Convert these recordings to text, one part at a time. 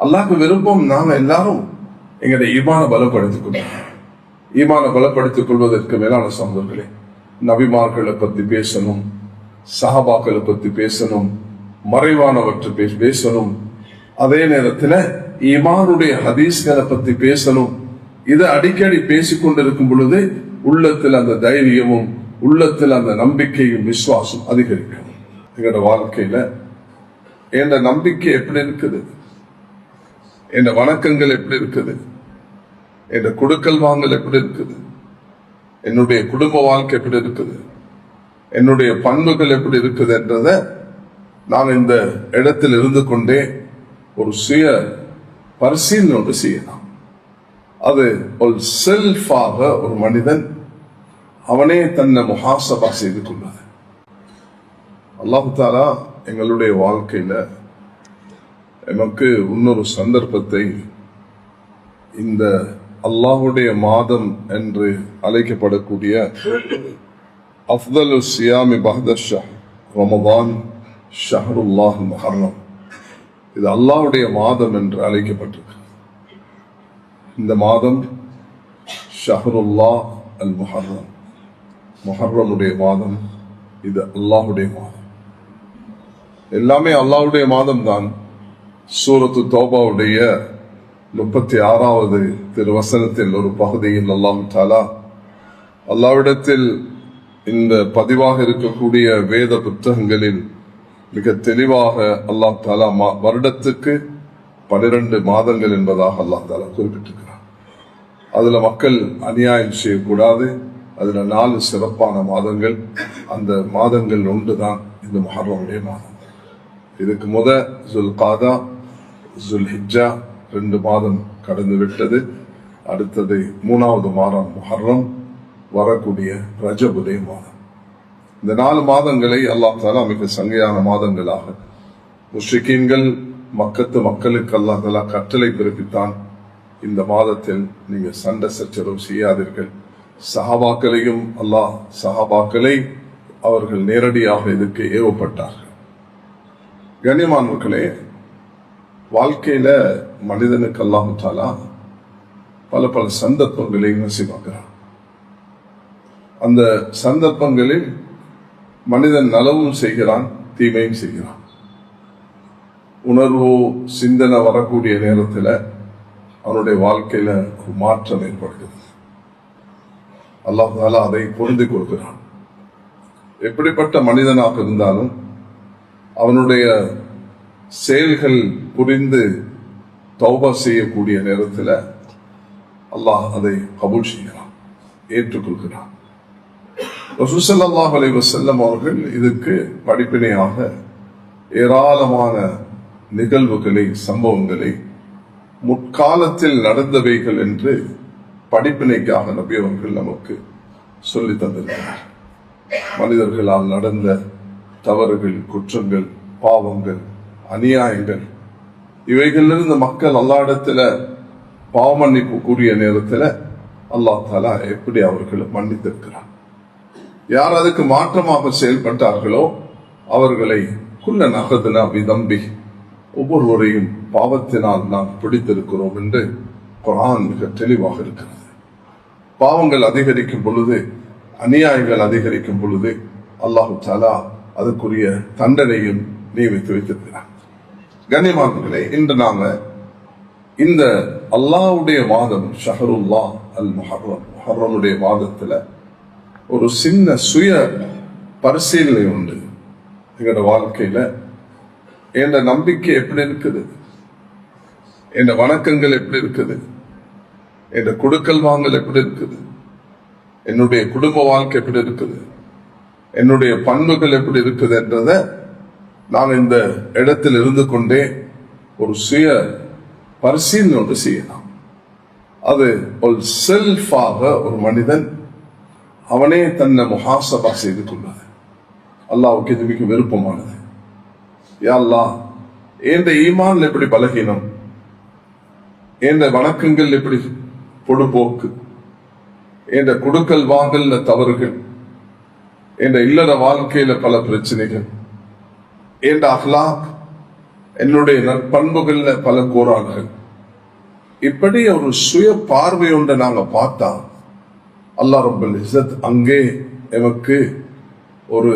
அல்லாஹ்க்கு விருப்பம் நாங்க எல்லாரும் எங்களுடைய ஈமான பலப்படுத்திக் கொள்வோம். ஈமான பலப்படுத்திக் கொள்வதற்கு மேலான சகோதரர்களே, நபிமார்களை பத்தி பேசணும், சஹாபாக்களை பத்தி பேசணும், மறைவானவற்றை பேசணும். அதே நேரத்தில் ஈமானுடைய ஹதீஸ்களை பத்தி பேசணும். இதை அடிக்கடி பேசிக்கொண்டிருக்கும் பொழுது உள்ளத்தில் அந்த தைரியமும் உள்ளத்தில் அந்த நம்பிக்கையும் விசுவாசம் அதிகரிக்கும். எங்களோட வாழ்க்கையில என் நம்பிக்கை எப்படி இருக்குது, என் வணக்கங்கள் எப்படி இருக்குது, என் கொடுக்கல் வாங்கல் எப்படி இருக்குது, என்னுடைய குடும்ப வாழ்க்கை எப்படி இருக்குது, என்னுடைய பண்புகள் எப்படி இருக்குது என்றதை நான் இந்த இடத்தில் இருந்து கொண்டே ஒரு சுய பரிசீலனை செய்யலாம். அது ஒரு செல்ஃபாக ஒரு மனிதன் அவனே தன்னை முஹாசபா செய்து கொள்வது. அல்லாஹ் தஆலா எங்களுடைய வாழ்க்கையில நமக்கு இன்னொரு சந்தர்ப்பத்தை, இந்த அல்லாஹுடைய மாதம் என்று அழைக்கப்படக்கூடிய அஃதலு சியாமி பஹ்த ஷஹ் ரமதான் ஷஹ்ருல்லாஹ் முஹர்ரம், இது அல்லாஹுடைய மாதம் என்று அழைக்கப்பட்டிருக்கு. இந்த மாதம் ஷஹ்ருல்லாஹ் அல் முஹர்ரம், முஹர்ரமுடைய மாதம், இது அல்லாஹுடைய மாதம். எல்லாமே அல்லாஹுடைய மாதம் தான். சூரத்து தௌபாவுடைய 36வது திருவசனத்தில் ஒரு பகுதியில் அல்லாஹ் தஆலா அல்லாஹ்விடத்தில் இந்த பதிவாக இருக்கக்கூடிய வேத புத்தகங்களில் மிக தெளிவாக அல்லாஹ் தஆலா வருடத்துக்கு 12 மாதங்கள் என்பதாக அல்லாஹ் தஆலா குறிப்பிட்டிருக்கிறார். அதுல மக்கள் அநியாயம் செய்யக்கூடாது. அதுல 4 சிறப்பான மாதங்கள். அந்த மாதங்கள் ஒன்றுதான் இந்த முஹர்ரமுடைய மாதம். இதுக்கு ஜுல்காதா, ஜுல்ஹிஜ்ஜா 2 மாதம் கடந்து விட்டது. அடுத்தது 3வது மாதம் முஹர்ரம், வரக்கூடிய ரஜபுடைய மாதம். இந்த 4 மாதங்களை அல்லாஹ் தஆலா மிக சங்கையான மாதங்களாக முஷ்ரிக்கீன்கள் மக்கத்து மக்களுக்கு அல்லாஹ் தஆலா கட்டளை பிறப்பித்தான். இந்த மாதத்தில் நீங்க சண்டை சச்சரவு செய்யாதீர்கள். சஹாபாக்களையும் அல்லாஹ் சஹாபாக்களை அவர்கள் நேரடியாக இதுக்கு ஏவப்பட்டார்கள். கண்ணியமானவர்களே, வாழ்க்கையில மனிதனுக்கு அல்லாஹ் தஆலா பல பல சந்தர்ப்பங்களை நசீபாக்குறான். அந்த சந்தர்ப்பங்களில் மனிதன் நலவும் செய்கிறான், தீமையும் செய்கிறான். உணர்வோ சிந்தனை வரக்கூடிய நேரத்தில் அவனுடைய வாழ்க்கையில ஒரு மாற்றம் ஏற்படுகிறது. அல்லாஹ் தஆலா அதை பொருந்தி கொடுக்கிறான். எப்படிப்பட்ட மனிதனாக இருந்தாலும் அவனுடைய செயல்கள் புரிந்து தௌபா செய்யக்கூடிய நேரத்தில் அல்லாஹ் அதை கபூல் செய்கிறான், ஏற்றுக்கொள்கிறான். ரசூல் ஸல்லல்லாஹு அலைஹி வஸல்லம் அவர்கள் இதுக்கு படிப்பினையாக ஏராளமான நிகழ்வுகளை, சம்பவங்களை முற்காலத்தில் நடந்தவைகள் என்று படிப்பினைக்காக நபி அவர்கள் நமக்கு சொல்லி தந்திருக்கிறார். மனிதர்களால் நடந்த தவறுகள், குற்றங்கள், பாவங்கள், அநியாயங்கள், இவைகளிலிருந்து மக்கள் அல்லாஹ்விடத்துல பாவ மன்னிப்பு கூறிய நேரத்தில் அல்லாஹ் தஆலா எப்படி அவர்களை மன்னித்திருக்கிறார். யார் அதுக்கு மாற்றமாக செயல்பட்டார்களோ அவர்களை குல்ல நகதுனா பிதம்பி, ஒவ்வொருவரையும் பாவத்தினால் நாம் பிடித்திருக்கிறோம் என்று குர்ஆன் மிக தெளிவாக இருக்கிறது. பாவங்கள் அதிகரிக்கும் பொழுது, அநியாயங்கள் அதிகரிக்கும் பொழுது அல்லாஹ் தஆலா அதுக்குரிய தண்டனையும் நியமித்து வைத்திருக்கிறார். கண்ணியமானவர்களே, இன்று நாம இந்த அல்லாஹ்வுடைய மாதம் ஷஹ்ருல்லாஹ் அல் முஹர்ரம், முஹர்ரமுடைய மாதத்துல ஒரு சின்ன சுய பரிசீலனை உண்டு. எங்களோட வாழ்க்கையில என் நம்பிக்கை எப்படி இருக்குது, என் வணக்கங்கள் எப்படி இருக்குது, என் கொடுக்கல் வாங்கல் எப்படி இருக்குது, என்னுடைய குடும்ப வாழ்க்கை எப்படி இருக்குது, என்னுடைய பண்புகள் எப்படி இருக்குது என்றத நான் இந்த இடத்தில் இருந்து கொண்டே ஒரு சுய பரிசீலனை செய்யலாம். அது ஒரு செல்ஃபாக ஒரு மனிதன் அவனே தன்னை முஹாசபா செய்து கொள்வது. அல்லாஹ்வுக்கு இது மிக விருப்பமானது. யா அல்லாஹ், என்ற ஈமான் எப்படி பலகீனம், என்ற வணக்கங்கள் எப்படி பொடுபோக்கு, என்ற கொடுக்கல் வாங்கல்ல தவறுகள், என்ற இல்லற வாழ்க்கையில பல பிரச்சனைகள், என்ற அஹ்லாக், என்னுடைய நற்பண்புகள்ல பல கோரான்கள். இப்படி ஒரு சுய பார்வை ஒன்றை நாங்க பார்த்தா அல்லாஹ் ரப்பல் இஸ்ஸத் அங்கே எமக்கு ஒரு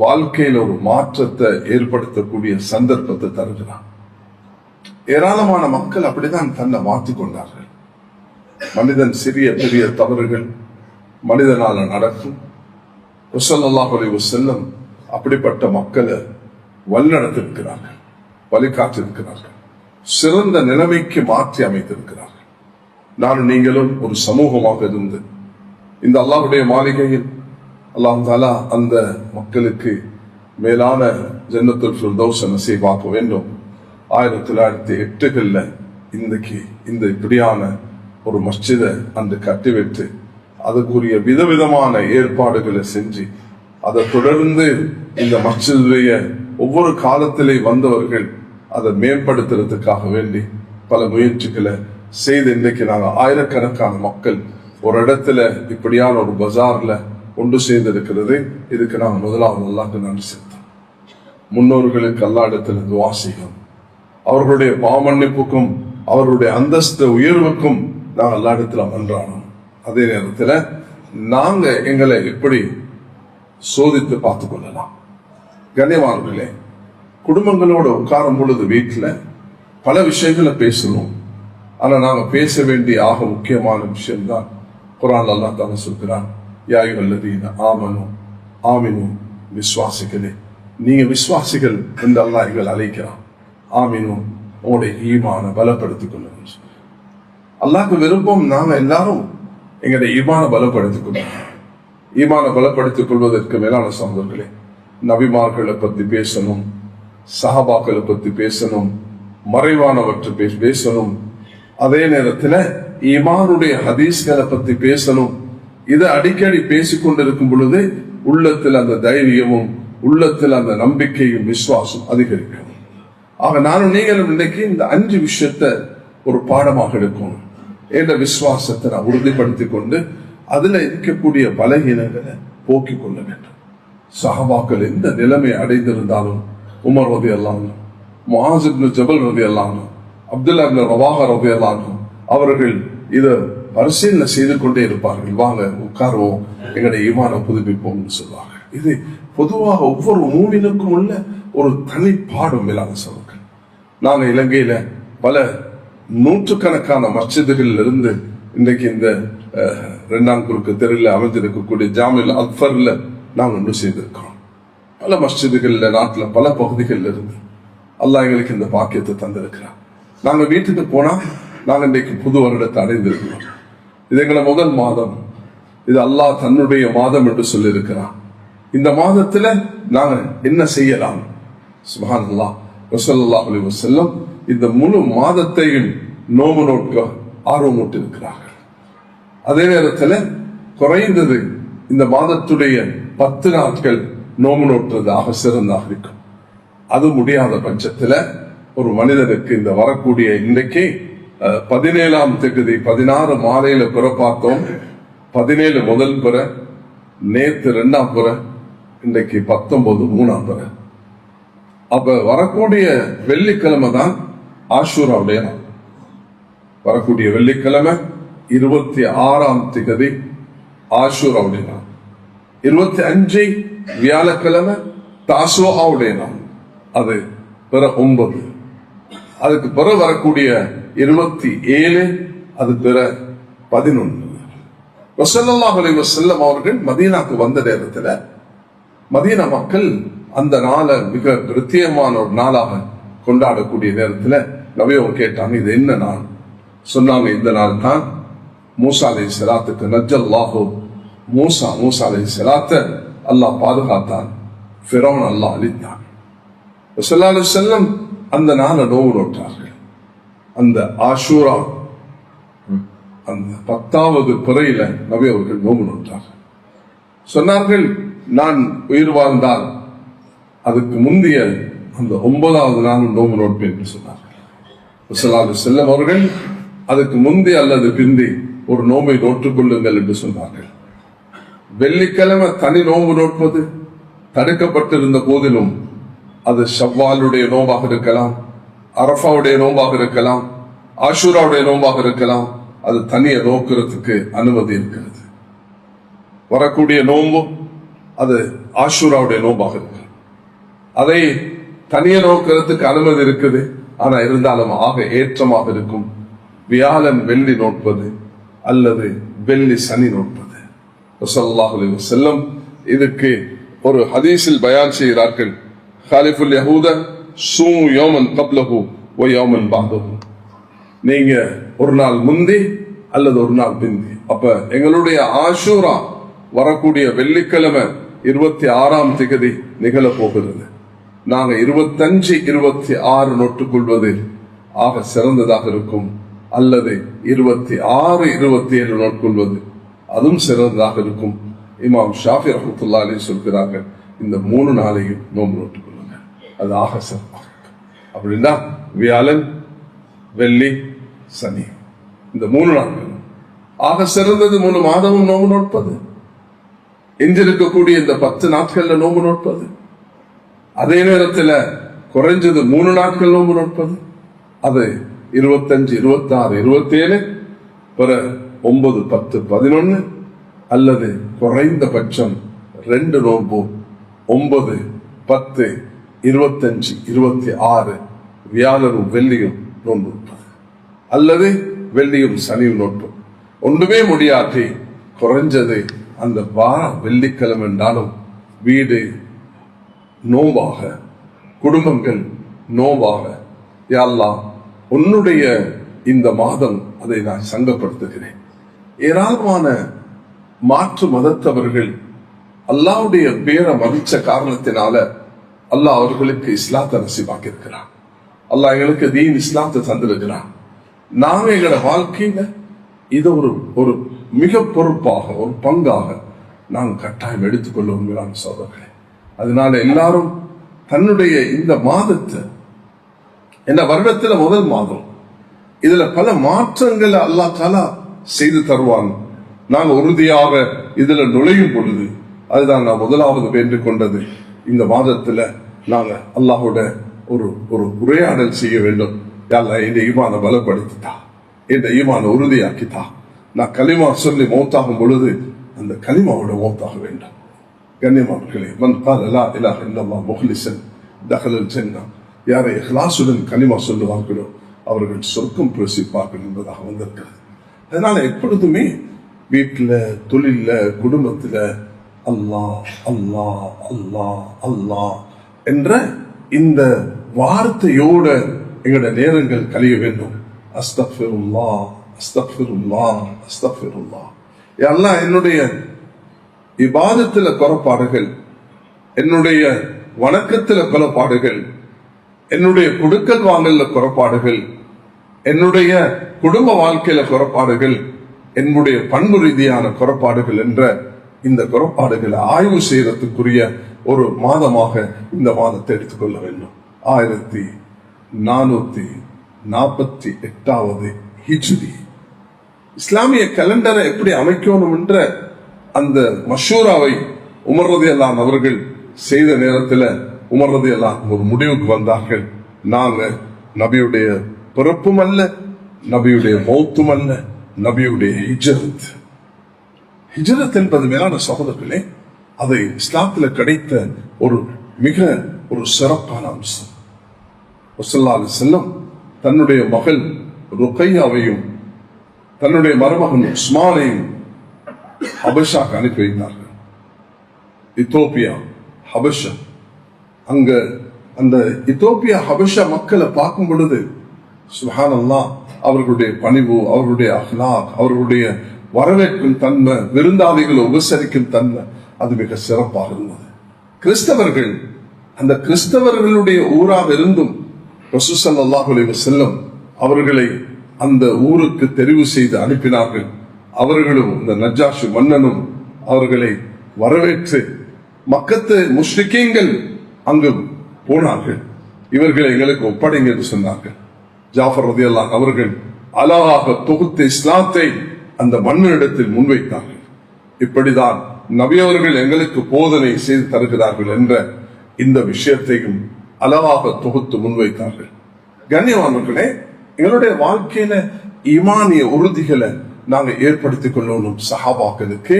வாழ்க்கையில ஒரு மாற்றத்தை ஏற்படுத்தக்கூடிய சந்தர்ப்பத்தை தருகிறான். ஏராளமான மக்கள் அப்படிதான் தன்னை மாற்றிக் கொண்டார்கள். மனிதன் சிறிய பெரிய தவறுகள் மனிதனால நடக்கும். ஸல்லல்லாஹு அலைஹி வஸல்லம் அப்படிப்பட்ட மக்களை வழிநடத்திருக்கிறார்கள், வழிகாட்டிருக்கிறார்கள், சிறந்த நிலைமைக்கு மாற்றி அமைத்திருக்கிறார்கள். நானும் நீங்களும் ஒரு சமூகமாக இருந்து இந்த அல்லாஹ்வுடைய மாளிகையில் அல்லாஹ் தஆலா அந்த மக்களுக்கு மேலான ஜன்னத்துல் ஃபிர்தௌஸ் நசீபாக்க வேண்டும். 1908 இன்றைக்கு இந்த இப்படியான ஒரு மஸ்ஜிதை அன்று கட்டிவிட்டு அதுக்குரிய விதவிதமான ஏற்பாடுகளை செஞ்சு அதை தொடர்ந்து இந்த மஸ்ஜிதுடைய ஒவ்வொரு காலத்திலே வந்தவர்கள் அதை மேம்படுத்துறதுக்காக வேண்டி பல முயற்சிகளை செய்து இன்றைக்கு நாங்கள் ஆயிரக்கணக்கான மக்கள் ஒரு இடத்துல இப்படியான ஒரு பஜார்ல ஒன்று சேர்ந்திருக்கிறது. இதுக்கு நாங்கள் முதலாவது அல்லாஹ்வுக்கு நன்றி செலுத்தோம். முன்னோர்களுக்கு அல்லாஹ் இடத்துல துஆ செய்யும். அவர்களுடைய பாவமன்னிப்புக்கும் அவர்களுடைய அந்தஸ்து உயர்வுக்கும் நாங்கள் எல்லா இடத்துல மன்றானோம். அதே நேரத்தில் நாங்க எங்களை எப்படி சோதித்து பார்த்துக் கொள்ளலாம். கண்ணியமானவர்களே, குடும்பங்களோட உட்காரும் பொழுது வீட்டுல பல விஷயங்களை பேசணும். ஆனா நாங்க பேச வேண்டிய ஆக முக்கியமான விஷயம்தான் குர்ஆன்ல அல்லாஹ் தஆலா சொல்கிறான், யா அய்யுஹல்லதீன ஆமனு ஆமினு, விசுவாசிகளே நீங்க விசுவாசிகள் என்று அல்லாஹ் எங்களை அழைக்கிறான். ஆமினு, உங்களுடைய ஈமான பலப்படுத்திக் கொள்ளுங்க. அல்லாஹ்க்கு விருப்பம் நாங்க எல்லாரும் எங்களுடைய ஈமான பலப்படுத்திக் கொள்ளுங்க. ஈமான பலப்படுத்திக் கொள்வதற்கு மேலான சகோதரர்களே, நபிமார்களை பத்தி பேசணும், சஹாபாக்களை பத்தி பேசணும், மறைவானவற்றை பேசணும். அதே நேரத்தில் ஈமானுடைய ஹதீஸ்களை பத்தி பேசணும். இதை அடிக்கடி பேசிக்கொண்டிருக்கும் பொழுது உள்ளத்தில் அந்த தைரியமும் உள்ளத்தில் அந்த நம்பிக்கையும் விசுவாசம் அதிகரிக்கும். ஆக நானும் நீங்களும் இன்னைக்கு இந்த 5 விஷயத்தை ஒரு பாடமாக எடுக்கணும். என்ற விசுவாசத்தை நான் உறுதிப்படுத்திக் கொண்டு அதுல இருக்கக்கூடிய பலகீனங்களை போக்கிக் கொள்ள வேண்டும். சஹாபாக்கள் எந்த நிலைமை அடைந்திருந்தாலும், உமர் ரலியல்லாஹு அன்ஹு, முஆஸ் இப்னு ஜபல் ரலியல்லாஹு அன்ஹு, அப்துல்லா இப்னு ரவாஹா ரலியல்லாஹு அன்ஹு, அவர்கள் இதை பரிசீலனை செய்து கொண்டே இருப்பார்கள். வாங்க உட்காருவோம், எங்களுடைய ஈமானை புதுப்பிப்போம் சொல்வாங்க. இது பொதுவாக ஒவ்வொரு மூமினுக்கும் உள்ள ஒரு தனி பாடம் மேலான சொல்லுங்கள். நாங்க இலங்கையில பல நூற்றுக்கணக்கான மஸ்ஜிதுகள் இருந்து இன்றைக்கு இந்த 2ஆம் குறுக்கு தெருவில் அமைந்திருக்கக்கூடிய ஜாமில் அக்ஃபர்ல நாங்கள் ஒன்று செய்திருக்கிறோம். பல மஸ்ஜிதுகள்ல நாட்டில் பல பகுதிகளில் இருந்து அல்லாஹ் எங்களுக்கு இந்த பாக்கியத்தை தந்திருக்கிறார். நாங்க வீட்டுக்கு போனா நாங்க இன்றைக்கு புது வருடத்தை அடைந்திருக்கிறோம். இது எங்களை முதல் மாதம். இது அல்லாஹ் தன்னுடைய மாதம் என்று சொல்லியிருக்கிறான். இந்த மாதத்துல நாங்க என்ன செய்யலாம்? சுப்ஹானல்லாஹ், ரசூலுல்லாஹி அலைஹி வஸல்லம் இந்த முழு மாதத்தையும் நோன்பு நோட்க ஆர்வமூட்டி இருக்கிறார்கள். அதே நேரத்தில் குறைந்தது இந்த மாதத்துடைய 10 நாட்கள் நோன்பு நோட்டுறதாக சிறந்தாக இருக்கும். அது முடியாத பட்சத்தில் ஒரு மனிதனுக்கு இந்த வரக்கூடிய இன்றைக்கு 17ஆம் தேதி 16 மாலையில பிற பார்த்தோம், 17 முதல் பிற, நேற்று 2ஆம் பிற, இன்றைக்கு 19 3ஆம் பிற. அப்ப வரக்கூடிய வெள்ளிக்கிழமை தான் ஆஷூராவுடைய நாள். வரக்கூடிய வெள்ளிக்கிழமை 26ஆம் தேதி ஆஷூராவுடைய நாள். 25 வியாழக்கிழமை தாசுஆவுடைய நாள். அது பிற 9. அதுக்கு பிற வரக்கூடிய 27 அது பிற 11. ரசூலுல்லாஹி அலைஹி வஸல்லம் அவர்கள் மதீனாக்கு வந்த நேரத்தில் மதீனா மக்கள் அந்த நாளை மிக பிரத்யேகமான ஒரு நாளாக கொண்டாடக்கூடிய நேரத்தில் நபி அவங்க கேட்டாங்க, இது என்ன நாள்? சொன்னாங்க, இந்த நாள் தான் மூசா அலைஹிஸ்ஸலாத்துக்கு நஜ்ஜல்லாஹு மூசா அலைஹிஸ்ஸலாத்தை அல்லாஹ் பாதுகாத்தான், ஃபிரௌன் அல்லாஹ் அழித்தான். ஸல்லல்லாஹு அலைஹி வஸல்லம் அந்த நாளை நோன்பு நோட்டார்கள். அந்த ஆஷூரா அந்த 10வது பிறையில நபி அவர்கள் நோன்பு நோட்டார்கள். சொன்னார்கள், நான் உயிர் வாழ்ந்தால் அதுக்கு முந்தைய அந்த 9வது நாள் நோன்பு நோட்பேன் என்று சொன்னார்கள். ஸல்லல்லாஹு அலைஹி வஸல்லம் அவர்கள் அதுக்கு முந்தைய அல்லது பிந்தி ஒரு நோன்பை நோற்றுக் கொள்ளுங்கள் என்று சொன்னார்கள். வெள்ளிக்கிழமை தனி நோன்பு நோட்பது தடுக்கப்பட்டிருந்த போதிலும் அது ஷவ்வாலுடைய நோம்பாக இருக்கலாம், அரஃபாவுடைய நோம்பாக இருக்கலாம், ஆஷூராவுடைய நோம்பாக இருக்கலாம். அது தனிய நோக்கிறதுக்கு அனுமதி இருக்கிறது. வரக்கூடிய நோம்பு அது ஆஷூராவுடைய நோம்பாக இருக்கு, அதை தனிய நோக்கிறதுக்கு அனுமதி இருக்குது. ஆனா இருந்தாலும் ஆக ஏற்றமாக இருக்கும் வியாழன் வெள்ளி நோட்பது அல்லது வெள்ளி சனி நோட்பது. ஸல்லல்லாஹு அலைஹி வஸல்லம் இதுக்கு ஒரு ஹதீஸில் பயான் செய்கிறார்கள். காலிஃபுல் யஹூத ஸூமு யௌமன் கப்லஹு வ யௌமன் பஅதஹு. நீங்க ஒரு நாள் முந்தி அல்லது ஒரு நாள் பிந்தி. அப்ப எங்களுடைய ஆஷூரா வரக்கூடிய வெள்ளிக்கிழமை 26ஆம் திகதி நிகழ போகிறது. நாங்க 25, 26 நோட்டுக்கொள்வது ஆக சிறந்ததாக இருக்கும். அல்லது 26, 27 நோட்கொள்வது அதுவும் சிறந்ததாக இருக்கும். இமாம் ஷாஃபி ரஹ்மத்துல்லாஹி அலைஹி சொல்கிறார்கள், இந்த 3 நாளையும் நோன்பு நோட்டுக் கொள்ளுங்க, அது ஆக சிறப்பாக இருக்கும். அப்படின்னா வியாழன் வெள்ளி சனி இந்த 3 நாட்கள் ஆக சிறந்தது. 3 மாதமும் நோன்பு நோட்பது, எஞ்சிருக்கக்கூடிய இந்த 10 நாட்கள்ல நோன்பு நோட்பது, அதே நேரத்தில் குறைஞ்சது 3 நாட்கள் நோன்பு நோட்பது, அது 25, 26, 27 பிற 9, 10, 11 அல்லது குறைந்தபட்சம் 2 நோன்பு 9, 10, 25, 26 வியாழனும் வெள்ளியும் நோன்பு அல்லது வெள்ளியும் சனியும் நோன்பு. ஒன்றுமே முடியாட்டி குறைஞ்சது அந்த வார வெள்ளிக்கிழமை என்றாலும் வீடு நோவாக, குடும்பங்கள் நோவாக, யா அல்லாஹ் உன்னுடைய இந்த மாதம் அதை நான் சங்கப்படுத்துகிறேன். ஏராளமான மாற்று மதத்தவர்கள் அல்லாஹ்வுடைய பேரை மதிச்ச காரணத்தினால அல்லாஹ் அவர்களுக்கு இஸ்லாத்தை நசீபாக்கி இருக்கிறான். அல்லாஹ் எங்களுக்கு தீன் இஸ்லாத்தை தந்திருக்கிறான். நாம எங்களோட வாழ்க்கையில இது ஒரு மிக பொறுப்பாக, ஒரு பங்காக நாங்கள் கட்டாயம் எடுத்துக்கொள்ள உண்மையான சோதர்களே. அதனால எல்லாரும் தன்னுடைய இந்த மாதத்தை, இந்த வருடத்துல முதல் மாதம், இதுல பல மாற்றங்களை அல்லாஹ் தஆலா செய்து தருவான். நாங்க உறுதியாக இதுல நுழையும் பொழுது அதுதான் நான் முதலாவது வேண்டிக் கொண்டது. இந்த மாதத்துல நாங்க அல்லாஹோட ஒரு உரையாடல் செய்ய வேண்டும். யா அல்லாஹ் இந்த ஈமான பலப்படுத்தித்தா, இந்த ஈமான உறுதியாக்கித்தா. நான் கலிமா சொல்லி மௌத்தாகும் பொழுது அந்த கலிமாவோட மௌத்தாக வேண்டும். கண்ணியமானவர்களே, மன் கால லா இலாஹ இல்லல்லாஹ் முஹ்லிஸன் தஹலல் ஜன்னah. யாரை இஹ்லாசுடன் கலிமா சொல்லுவார்களோ அவர்கள் சொர்க்கம் பிரவேசிப்பார்கள் என்பதாக வந்திருக்கிறது. அதனால எப்பொழுதுமே வீட்டுல, தொழில, குடும்பத்துல அல்லாஹ் அல்லாஹ் அல்லாஹ் அல்லாஹ் என்ற இந்த வார்த்தையோட எங்களுடைய நேரங்கள் கழிய வேண்டும். அஸ்தக்ஃபிருல்லாஹ் அஸ்தக்ஃபிருல்லாஹ் அஸ்தக்ஃபிருல்லாஹ். யா அல்லாஹ் என்னுடைய இபாதத்துல குறைபாடுகள், என்னுடைய வணக்கத்துல குறைபாடுகள், என்னுடைய கொடுக்கல் வாங்கல்ல குறைபாடுகள், என்னுடைய குடும்ப வாழ்க்கையில குறைபாடுகள், என்னுடைய பண்பு ரீதியான குறைபாடுகள் என்ற இந்த குறைபாடுகளை ஆய்வு செய்யறதுக்குரிய ஒரு மாதமாக இந்த மாதத்தை எடுத்துக்கொள்ள வேண்டும். 1448வது ஹிஜ்ரி இஸ்லாமிய கேலண்டரை எப்படி அமைக்கணும் என்ற அந்த மஷூராவை உமர் ரலியல்லாஹு அன்ஹு அவர்கள் செய்த நேரத்தில் உமர் ரலியல்லாஹு அன்ஹு ஒரு முடிவுக்கு வந்தார்கள். நாங்க நபியுடைய பிறப்பும் அல்ல, நபியுடைய மௌத்தும் அல்ல, நபியுடைய ஹிஜ்ரத். ஹிஜ்ரத் என்பது மேலான சகோதரர்களே, அது இஸ்லாத்தில் கிடைத்த மிக சிறப்பான அம்சம். ஸல்லல்லாஹு அலைஹி வஸல்லம் தன்னுடைய மகள் ருக்கையாவையும் தன்னுடைய மருமகன் உஸ்மானையும் ஹபஷாக்கு அனுப்பி வைத்தார்கள். இத்தோப்பியா, ஹபஷா. அங்க அந்த இத்தோப்பியா ஹபஷா மக்களை பார்க்கும் பொழுது சுப்ஹானல்லாஹ், அவர்களுடைய பணிவு, அவர்களுடைய அஹ்லாக், அவர்களுடைய வரவேற்கும் தன்மை, விருந்தாளிகளை உபசரிக்கும் தன்மை அது மிக சிறப்பாக இருந்தது. கிறிஸ்தவர்கள், அந்த கிறிஸ்தவர்களுடைய ஊராக இருந்தும் ரசூல் ஸல்லல்லாஹு அலைஹி வஸல்லம் அவர்களை அந்த ஊருக்கு தெரிவு செய்து அனுப்பினார்கள். அவர்களும் இந்த நஜ்ஜாஷி மன்னனும் அவர்களை வரவேற்று, மக்கத்து முஷ்ரிக்கீன்கள் அங்கு போனார்கள், இவர்களை எங்களுக்கு ஒப்படைங்க என்று சொன்னார்கள். ஜாஃபர் ரலியல்லாஹு அன்ஹு அவர்கள் அழகாக தொகுத்த இஸ்லாத்தை அந்த மன்னனிடத்தில் முன்வைத்தார்கள். இப்படிதான் நபி அவர்கள் எங்களுக்கு போதனை செய்து தருகிறார்கள் என்ற இந்த விஷயத்தையும் அளவாக தொகுத்து முன்வைத்தார்கள். கண்ணியவான்களே, எங்களுடைய வாழ்க்கையில ஈமானிய உறுதிகளை நாங்க ஏற்படுத்திக் கொள்ளணும். சஹாபாக்களுக்கு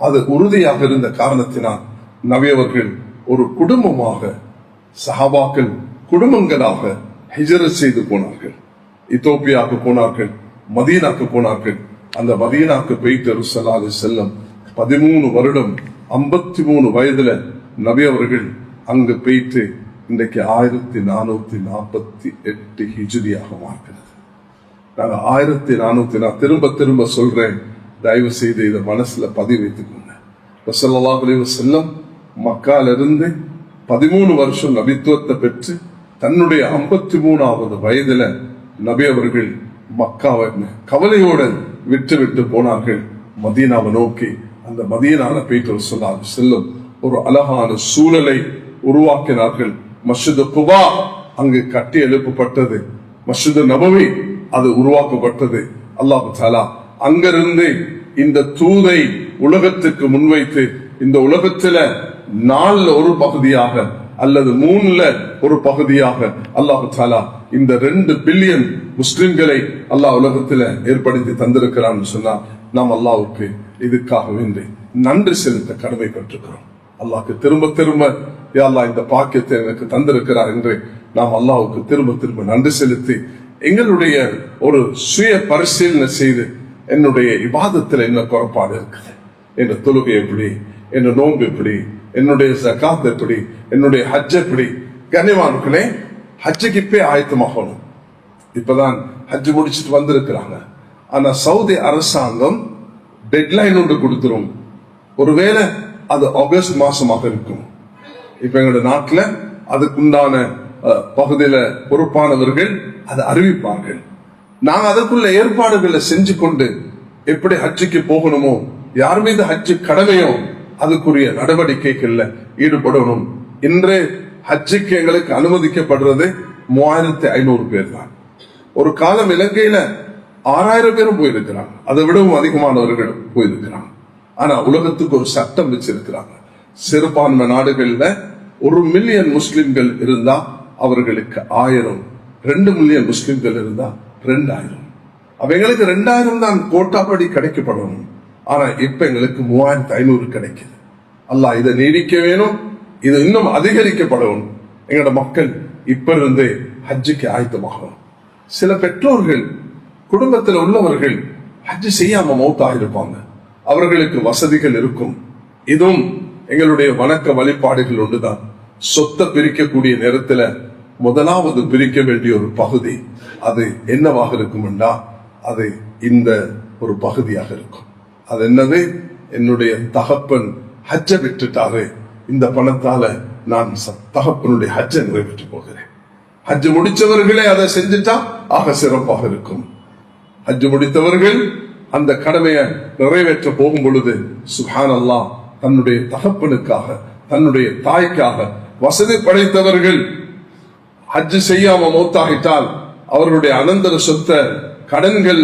அது உறுதியாக இருந்த காரணத்தினால் நபி அவர்கள் ஒரு குடும்பமாக, சஹாபாக்கள் குடும்பங்களாக ஹிஜ்ரத் செய்து போனார்கள். இத்தோப்பியாவுக்கு போனார்கள், மதீனாக்கு போனார்கள். அந்த மதீனாக்கு போயிட்டு ஸல்லல்லாஹு அலைஹி வஸல்லம் 13 வருடம் 53 வயதுல நபி அவர்கள் அங்கு போயிட்டு இன்றைக்கு 1448 ஹிஜ்ரியாக மாறுகிறது. நாங்க 1400 திரும்ப திரும்ப சொல்றேன், தயவு செய்து இதை மனசுல பதிவு வைத்துக்கோங்க. ஸல்லல்லாஹு அலைஹி வஸல்லம் மக்கால இருந்து 13 வருஷம் நபித்துவத்தை பெற்று தன்னுடைய 53வது வயதுல நபி அவர்கள் மக்காவை கவலையோடு விட்டு போனார்கள். மதீனாவை நோக்கி அந்த மதீனால போயிட்டு ஸல்லல்லாஹு அலைஹி வஸல்லம் ஒரு அழகான சூழலை உருவாக்கினார்கள். மஸ்ஜித் குபா அங்கு கட்டி எழுப்பப்பட்டது. மஸ்ஜித் நபவி அது உருவாக்கப்பட்டது. அல்லாஹ் தஆலா அங்கிருந்து இந்த தூதை உலகத்துக்கு முன்வைத்து இந்த உலகத்துல 4 ஒரு பகுதியாக அல்லது 3 ஒரு பகுதியாக அல்லாஹ் தஆலா இந்த 2 பில்லியன் முஸ்லிம்களை அல்லாஹ் உலகத்துல ஏற்படுத்தி தந்திருக்கிறான்னு சொன்னா நாம் அல்லாஹ்வுக்கு இதுக்காக வேண்டி நன்றி செலுத்த கடமைப்பட்டிருக்கிறோம். அல்லாஹ்க்கு திரும்ப திரும்ப யா அல்லாஹ் இந்த பாக்கியத்தை எனக்கு தந்திருக்கிறார் என்று நாம் அல்லாஹ்வுக்கு திரும்ப திரும்ப நன்றி செலுத்தி எங்களுடைய ஒரு சுய பரிசீலனை செய்து என்னுடைய இபாதத்தில் என்ன குறைபாடு இருக்குது, என் தொழுகை எப்படி, என் நோன்பு எப்படி, என்னுடைய ஜகாத் எப்படி, என்னுடைய ஹஜ் எப்படி. கண்ணியவான்களே, ஹஜ்ஜுக்கு இப்பே ஆயத்தமாகணும். இப்பதான் ஹஜ் முடிச்சுட்டு வந்திருக்கிறாங்க. ஆனா சவுதி அரசாங்கம் டெட்லைன் ஒன்று கொடுத்துரும். ஒருவேளை அது ஆகஸ்ட் மாசமாக இருக்கும். இப்ப எங்களுடைய நாட்டுல அதுக்குண்டான பகுதியில பொறுப்பானவர்கள் அதை அறிவிப்பார்கள். நாங்க அதற்குள்ள ஏற்பாடுகளை செஞ்சு கொண்டு எப்படி ஹஜ்ஜுக்கு போகணுமோ, யார் மீது ஹஜ்ஜு கடமையோ அதுக்குரிய நடவடிக்கைகள்ல ஈடுபடணும். இன்று ஹஜ்ஜுக்கு எங்களுக்கு அனுமதிக்கப்படுறது 3500 பேர் தான். ஒரு காலம் இலங்கையில 6000 பேரும் போயிருக்கிறாங்க, அதை விடவும் அதிகமானவர்கள் போயிருக்கிறாங்க. ஆனா உலகத்துக்கு ஒரு சட்டம் வச்சிருக்கிறாங்க. சிறுபான்மை நாடுகள்ல 1 மில்லியன் முஸ்லிம்கள் இருந்தா அவர்களுக்கு 1000, 2 மில்லியன் முஸ்லிம்கள் இருந்தா 2000. எங்களுக்கு 2000 தான் கோட்டாப்படி கிடைக்கப்படணும். ஆனா இப்ப எங்களுக்கு 3500 கிடைக்குது. அல்லாஹ் இதை நீடிக்க வேணும், இது இன்னும் அதிகரிக்கப்படணும். எங்களோட மக்கள் இப்ப இருந்தே ஹஜ்ஜுக்கு ஆயத்தமாகணும். சில பெற்றோர்கள் குடும்பத்தில் உள்ளவர்கள் ஹஜ் செய்யாம மௌத்தாக இருப்பாங்க. அவர்களுக்கு வசதிகள் இருக்கும். இதுவும் எங்களுடைய வணக்க வழிபாடுகள் ஒன்றுதான். சொத்தை பிரிக்கக்கூடிய நேரத்துல முதலாவது பிரிக்க வேண்டிய ஒரு பகுதி அது என்னவாக இருக்கும்னா அது இந்த ஒரு பகுதியாக இருக்கும். அது என்னது? என்னுடைய தகப்பன் ஹஜ்ஜை விட்டுட்டாரு, இந்த பணத்தால நான் தகப்பனுடைய ஹஜ்ஜை நிறைவேற்றி போகிறேன். ஹஜ் முடிச்சவர்களே அதை செஞ்சுட்டா ஆக சிறப்பாக இருக்கும். ஹஜ் முடித்தவர்கள் அந்த கடமையை நிறைவேற்ற போகும் பொழுது சுப்ஹானல்லாஹ், தன்னுடைய தகப்பனுக்காக தன்னுடைய தாய்க்காக வசதி படைத்தவர்கள் ஹஜ் செய்யாம மௌத்தாகிட்டால் அவர்களுடைய அனந்தர சொத்தை கடன்கள்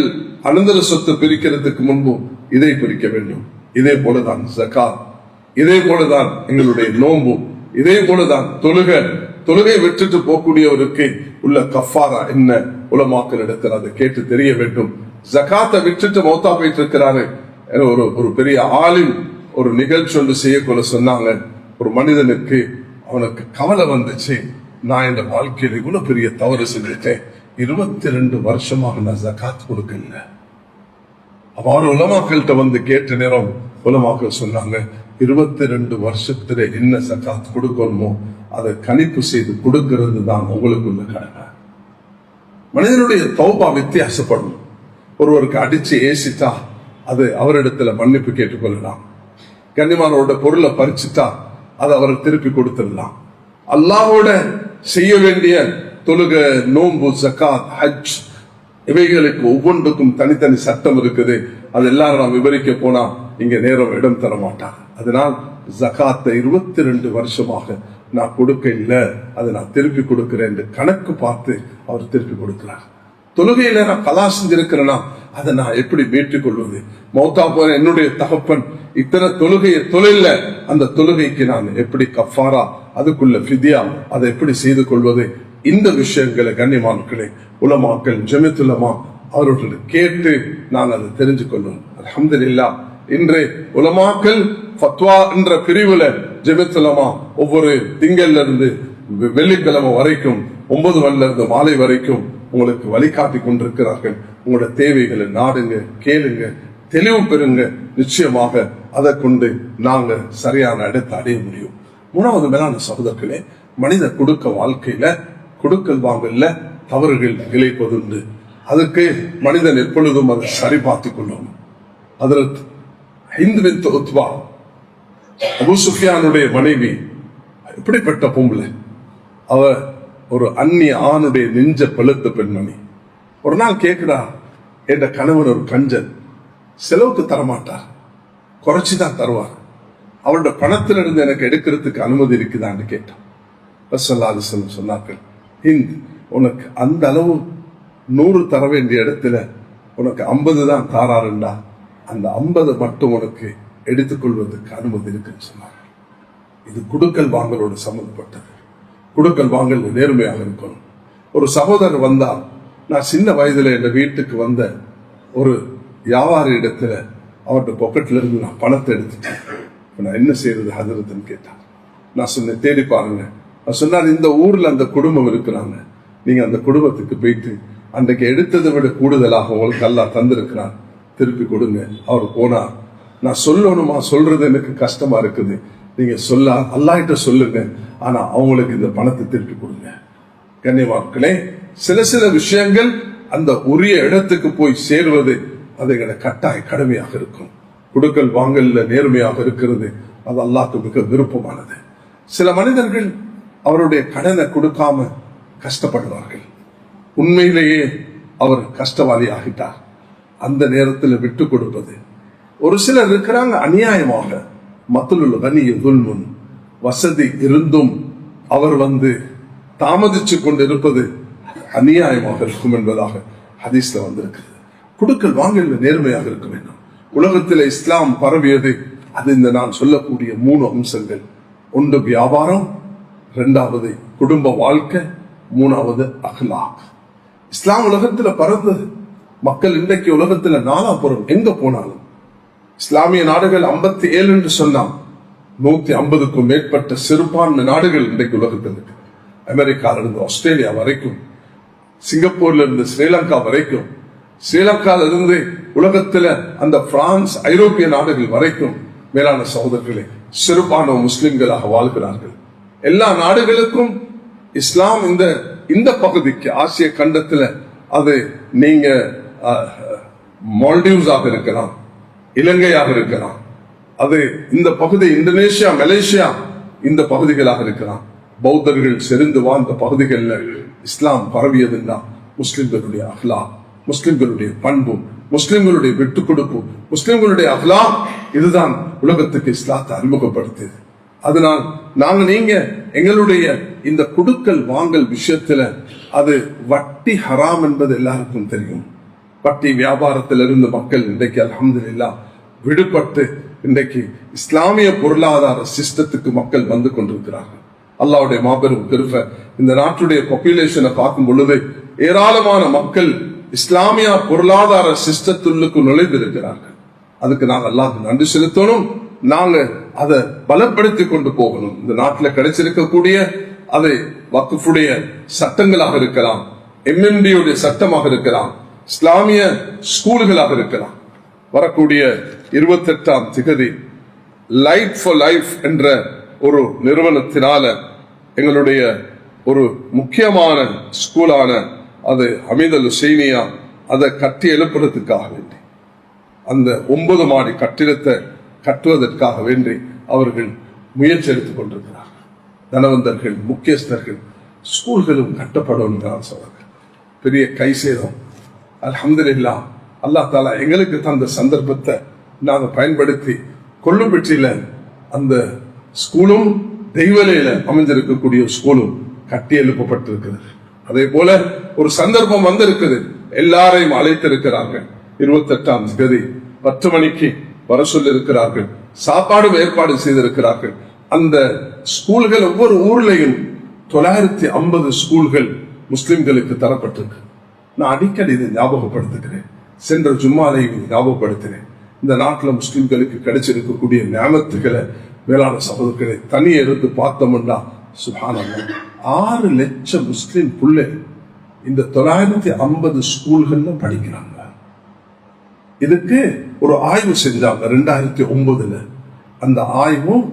அனந்தர சொத்தை பிரிக்கிறதுக்கு முன்பு இதை பிரிக்க வேண்டும். இதே போலதான் ஜகாத், இதே போலதான் எங்களுடைய நோன்பு, இதே போலதான் தொழுகை விட்டுட்டு போகக்கூடியவருக்கு உள்ள கஃபாரா என்ன உலமாக்கள் இடத்தில் அதை கேட்டு தெரிய வேண்டும். ஜகாத்தை விட்டுட்டு மௌத்தா போயிட்டு இருக்கிறாரு. ஒரு பெரிய ஆலிம் ஒரு நிகழ்ச்சி ஒன்று செய்யக்கொள்ள சொன்னாங்க. ஒரு மனிதனுக்கு அவனுக்கு கவலை வந்துச்சு, நான் இந்த வாழ்க்கையில் இவ்வளவு பெரிய தவறு செஞ்சுட்டேன், 22 வருஷமாக நான் ஜகாத் கொடுக்கல. அவர் உலமாக்கள்கிட்ட வந்து கேட்ட நேரம் உலமாக்கள் சொன்னாங்க, 22 வருஷத்துல என்ன ஜகாத் கொடுக்கணுமோ அதை கணிப்பு செய்து கொடுக்கிறது தான் உங்களுக்குள்ள கடமை. மனிதனுடைய தௌபா வித்தியாசப்படும். ஒருவருக்கு அடிச்சு ஏசிட்டா அது அவரிடத்துல மன்னிப்பு கேட்டுக்கொள்ளலாம். கண்ணியமானோட பொருளை பறிச்சுட்டா அதை அவருக்கு திருப்பி கொடுத்துடலாம். அல்லாஹோட செய்ய வேண்டிய தொழுகை, நோன்பு, ஜகாத், ஹஜ் இவைகளுக்கு ஒவ்வொன்றுக்கும் தனித்தனி சட்டம் இருக்குது. அது எல்லாரும் நாம் விவரிக்க போனா இங்க நேரம் இடம் தர மாட்டாங்க. அதனால் ஜகாத்தை 22 வருஷமாக நான் கொடுக்க இல்லை, அதை நான் திருப்பி கொடுக்கிறேன் என்று கணக்கு பார்த்து அவர் திருப்பி கொடுக்கிறார். தொழுகையில நான் கலா செஞ்சிருக்கிறேன்னா அதை நான் எப்படி மீட்டுக் கொள்வது? மௌத்தா போற என்னுடைய தகப்பன் இத்தனை தொழுகையை தொழில, அந்த தொழுகைக்கு நான் எப்படி கஃபாரா, அதுக்குள்ள ஃபித்யா, அதை எப்படி செய்து கொள்வது? இந்த விஷயங்களை கண்ணியமான்களே உலமாக்கள் ஜமியத்துலமா அவர்கள் கேட்டு நான் அதை தெரிஞ்சு கொள்ளும். அல்ஹம்துலில்லாஹ் இன்று உலமாக்கள் ஃபத்வா என்ற பிரிவுல ஜமியத்துலமா ஒவ்வொரு திங்கள்ல இருந்து வெள்ளிக்கிழமை வரைக்கும் 9 மணில இருந்து மாலை வரைக்கும் உங்களுக்கு வழிகாட்டி கொண்டிருக்கிறார்கள். உங்களோட தேவைகளை நாடுங்க, கேளுங்க, தெளிவு பெறுங்க. நிச்சயமாக அதை கொண்டு நாங்க சரியான இடத்தை அடைய முடியும். 3வது மேலான சகோதரர்களே, மனித குடுக்க வாழ்க்கையில குடுக்கல் வாங்கல தவறுகள் இழைப்பதுண்டு. அதுக்கு மனிதன் எப்பொழுதும் அதை சரி பார்த்துக் கொள்ளும். ஹஜ்ரத் ஹிந்த் பின்த் உத்பா, அபூ சுஃபியானுடைய மனைவி, எப்படிப்பட்ட பொம்பளை! அவ ஒரு அந்நிய ஆணுடைய நெஞ்ச பழுத்த பெண்மணி. ஒரு நாள் கேட்கிறா, என்ற கணவர் ஒரு கஞ்சன், செலவுக்கு தரமாட்டார், குறைச்சிதான் தருவார், அவருடைய பணத்திலிருந்து எனக்கு எடுக்கிறதுக்கு அனுமதி இருக்குதான்னு கேட்டான். ரசூலுல்லாஹி அலைஹி வஸல்லம் சொன்னார்கள், ஹிந்த், உனக்கு அந்த அளவு 100 தர வேண்டிய இடத்துல உனக்கு 50 தான் தாராருண்டா, அந்த 50 மட்டும் உனக்கு எடுத்துக்கொள்வதற்கு அனுமதி இருக்குன்னு சொன்னார்கள். இது குடுக்கல் வாங்கலோடு சம்பந்தப்பட்டது. குடுக்கல் வாங்கல் நேர்மையாக இருக்கணும். ஒரு சகோதரர் வந்தால், நான் சின்ன வயதுல என் வீட்டுக்கு வந்த ஒரு வியாபாரி இடத்துல அவருடைய பாக்கெட்ல இருந்து நான் பணத்தை எடுத்துட்டேன், நான் என்ன செய்யறது ஹஜ்ரத்னு கேட்டார். நான் சொன்னேன், தேடி பாருங்க. நான் சொன்னார், இந்த ஊர்ல அந்த குடும்பம் இருக்கிறாங்க, நீங்க அந்த குடும்பத்துக்கு போயிட்டு அன்றைக்கு எடுத்ததை விட கூடுதலாக உங்களுக்கு அல்லாஹ் தந்திருக்கிறான், திருப்பி கொடுங்க. அவர் போனார். நான் சொல்லணுமா, சொல்றது எனக்கு கஷ்டமா இருக்குது, நீங்க அல்லாஹ்கிட்ட சொல்லுங்க, ஆனா அவங்களுக்கு இந்த பணத்தை திருப்பி கொடுங்க. கண்ணியமாக்களே, சில விஷயங்கள் அந்த உரிய இடத்துக்கு போய் சேருவது அதுகளை கட்டாய கடமையாக இருக்கும். குடுக்கல் வாங்கல்ல நேர்மையாக இருக்கிறது, அது அல்லாஹ்க்கு மிக விருப்பமானது. சில மனிதர்கள் அவருடைய கடனை கொடுக்காம கஷ்டப்படுவார்கள். உண்மையிலேயே அவர் கஷ்டவாதி ஆகிட்டார், அந்த நேரத்தில் விட்டு கொடுப்பது. ஒரு சிலர் இருக்கிறாங்க அநியாயமாக, மத்துலுல் கனிய துல்முன், வசதி இருந்தும் அவர் தாமதிச்சு கொண்டிருப்பது அநியாயமாக இருக்கும் என்பதாக ஹதீஸ்ல வந்திருக்கிறது. குடுக்கல் வாங்கல் நேர்மையாக இருக்க வேண்டும். உலகத்தில் இஸ்லாம் பரவியது அது இந்த நான் சொல்லக்கூடிய 3 அம்சங்கள். ஒன்று வியாபாரம், 2வது குடும்ப வாழ்க்கை, 3வது அஹ்லாக். இஸ்லாம் உலகத்துல பரந்தது. மக்கள் இன்றைக்கு உலகத்துல நாலாபுரம் எங்க போனாலும், இஸ்லாமிய நாடுகள் 57 என்று சொன்னான், 150க்கும் மேற்பட்ட சிறுபான்மை நாடுகள் இன்றைக்கு உலகத்தில் இருக்கு. அமெரிக்கால இருந்து ஆஸ்திரேலியா வரைக்கும், சிங்கப்பூர்ல இருந்து ஸ்ரீலங்கா வரைக்கும், ஸ்ரீலங்கால இருந்து உலகத்துல அந்த பிரான்ஸ், ஐரோப்பிய நாடுகள் வரைக்கும் மேலான சகோதரர்களே சிறுபான்மை முஸ்லிம்களாக வாழ்கிறார்கள். எல்லா நாடுகளுக்கும் இஸ்லாம் இந்த பகுதிக்கு, ஆசிய கண்டத்துல, அது நீங்க மால்டீவ்ஸாக இருக்கலாம், இலங்கையாக இருக்கலாம், அது இந்த பகுதி இந்தோனேஷியா, மலேசியா, இந்த பகுதிகளாக இருக்கலாம், பௌத்தர்கள் செறிந்து வாழ்ந்த பகுதிகளில் இஸ்லாம் பரவியதுன்னா முஸ்லிம்களுடைய அஹ்லாக், முஸ்லிம்களுடைய பண்பு, முஸ்லிம்களுடைய விட்டு கொடுப்பு, முஸ்லிம்களுடைய அஹ்லாக், இதுதான் உலகத்துக்கு இஸ்லாத்தை அறிமுகப்படுத்தியது. அதனால் நீங்க எங்களுடைய இந்த குடுக்கல் வாங்கல் விஷயத்துல, அது வட்டி ஹராம் என்பது எல்லாருக்கும் தெரியும். வட்டி வியாபாரத்திலிருந்து மக்கள் இன்றைக்கு அல்ஹம்துலில்லாஹ் விடுபட்டு இன்றைக்கு இஸ்லாமிய பொருளாதார சிஸ்டத்துக்கு மக்கள் வந்து கொண்டிருக்கிறார்கள். அல்லாஹ்வுடைய மாபெரும் கிருபை. இந்த நாட்டுடைய பாப்புலேஷனை பார்க்கும் பொழுது ஏராளமான மக்கள் இஸ்லாமிய பொருளாதார சிஸ்டத்துக்கு நுழைந்திருக்கிறார்கள். அதுக்கு நாங்கள் அல்லாஹ்வுக்கு நன்றி செலுத்தணும். நாங்க அதை பலப்படுத்தி கொண்டு போகணும். இந்த நாட்டில் கிடைச்சிருக்கக்கூடிய அதை வக்ஃபுடைய சட்டங்களாக இருக்கலாம், எம்எம்டியுடைய சட்டமாக இருக்கலாம், இஸ்லாமிய ஸ்கூல்களாக இருக்கலாம். வரக்கூடிய 28ஆம் திகதி லைட் ஃபார் லைஃப் என்ற ஒரு நிறுவனத்தினால எங்களுடைய ஒரு முக்கியமான ஸ்கூலான அது ஹமீத் அல் ஹுசைனியா, அதை கட்டி எழுப்புறதுக்காக வேண்டி, அந்த 9 மாடி கட்டிடத்தை கட்டுவதற்காக வேண்டி அவர்கள் முயற்சி எடுத்துக் கொண்டிருக்கிறார்கள். தனவந்தர்கள், முக்கியஸ்தர்கள், ஸ்கூல்களும் கட்டப்படும் சொல்றாங்க. பெரிய கை சேதம். அல்ஹம்துலில்லாஹ், அல்லாஹ் தாலா எங்களுக்கு தந்த சந்தர்ப்பத்தை நாங்கள் பயன்படுத்தி கொள்ளுப்பட்டியில அந்த ஸ்கூலும், தெய்வலையில அமைஞ்சிருக்கக்கூடிய ஸ்கூலும் கட்டி எழுப்பப்பட்டிருக்கிறது. அதே போல ஒரு சந்தர்ப்பம் வந்திருக்குது, எல்லாரையும் அழைத்திருக்கிறார்கள். 28ஆம் தேதி 10 மணிக்கு வர சொல்லிருக்கிறார்கள். சாப்பாடு ஏற்பாடு செய்திருக்கிறார்கள். அந்த ஸ்கூல்கள் ஒவ்வொரு ஊர்லயும் 950 ஸ்கூல்கள் முஸ்லிம்களுக்கு தரப்பட்டிருக்கு. நான் அடிக்கடி இதை ஞாபகப்படுத்துகிறேன். சென்ற ஜும்மாலையும் ஞாபகப்படுத்தினேன். இந்த நாட்டில் முஸ்லிம்களுக்கு கிடைச்சிருக்கக்கூடிய நியமத்துகளை மேலான சகோதரர்களை தனியே இருந்து பார்த்தோம்னா சுப்ஹானல்லாஹ் 6 லட்சம் முஸ்லிம் பிள்ளை இந்த 950 ஸ்கூல்கள்ல படிக்கிறாங்க. இதுக்கு ஒரு ஆய்வு செஞ்சாங்க 2009. அந்த ஆய்வும்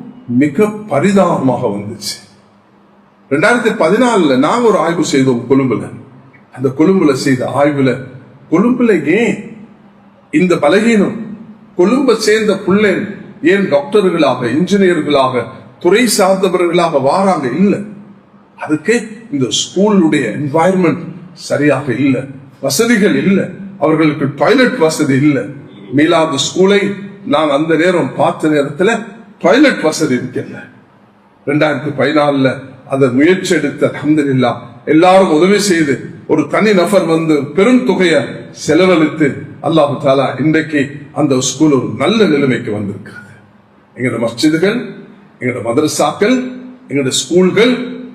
மிக பரிதாபமாக வந்துச்சு. 2014 நாங்க ஒரு ஆய்வு செய்தோம் கொழும்புல. அந்த கொழும்புல செய்த ஆய்வுல கொழும்புல ஏன் இந்த பலகீனம், கொழும்பை சேர்ந்த பிள்ளை ஏன் டாக்டர்களாக, இன்ஜினியர்களாக, துறை சார்ந்தவர்களாக வாராங்க? இல்ல, அதுக்கு இந்த ஸ்கூலுடைய என்வாயர்மெண்ட் சரியாக இல்ல, வசதிகள் இல்ல, அவர்களுக்கு டாய்லெட் வசதி இல்ல. மீலாது ஸ்கூலை நான் அந்த நேரம் பார்த்த நேரத்துல டாய்லெட் வசதி இருக்கல. 2014 அதை முயற்சி எடுத்த அல்ஹம்துலில்லாஹ் எல்லாரும் உதவி செய்து ஒரு தனி நபர் வந்து பெரும் தொகையை செலவழித்து அல்லாஹ் தஆலா இன்றைக்கு அந்த ஸ்கூல் ஒரு நல்ல நிலைமைக்கு வந்திருக்கிறது. எங்களோட மஸ்ஜிதுகள், எங்களோட மதரசாக்கள், எங்களோட ஸ்கூல்கள்